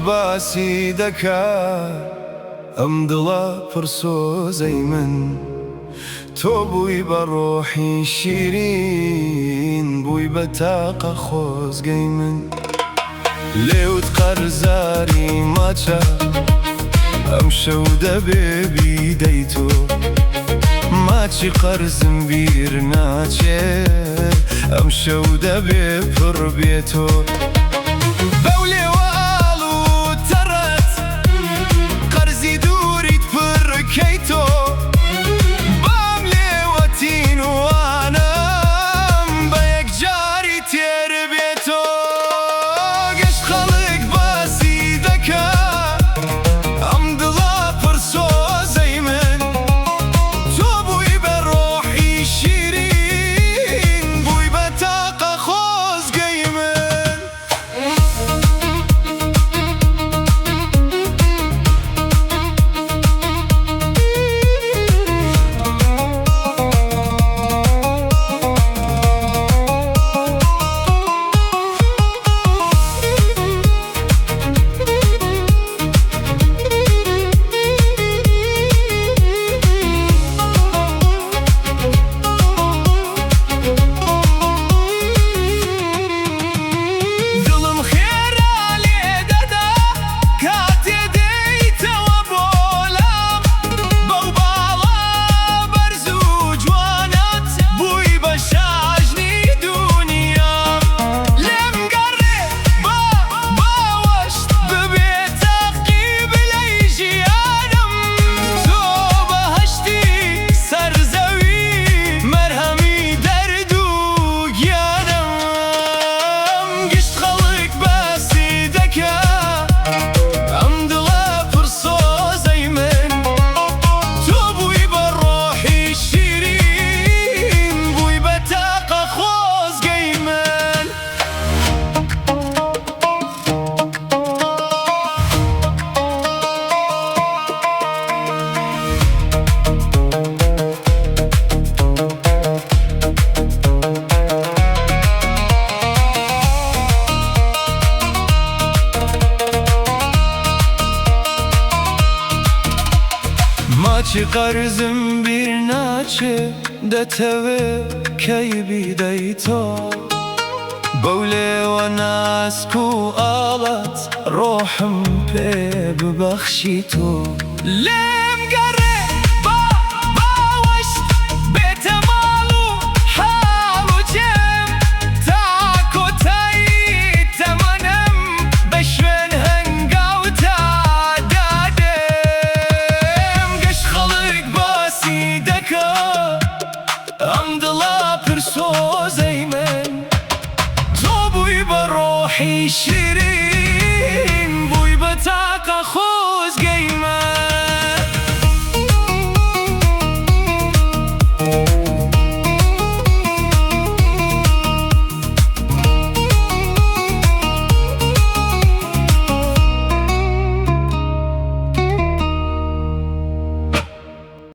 باسی دەکات ئەم دڵە پرسۆزەی من تۆ بووی بە ڕۆحی شیرین بووی بە تاقە خۆزگەی من لێوت قەرزاری ماچە ئەم شەو دەبێ بیدەی تۆ ماچی قەرزم بیر ناچێت ئەم شەو دەبێ پڕ بێتۆ بەو لێوەڵ و تەڕەت قەرزی دووریت پڕکەی تۆ بام لێوەتین وانم بە یەکجاری تێر بێتۆ گەشت خەڵک باسی دەکات ئەم دڵە پرسۆزەی من تۆ بووی بە ڕۆحی شیرین بووی بە تاقە خۆزگەی من ماچی قەرزم بیر ناچێت دەتەوێ کەی بیدەی تۆ بەو لێوە ناسک و ئاڵەت ڕۆحم پێ ببەخشی تۆ لێم گەڕێ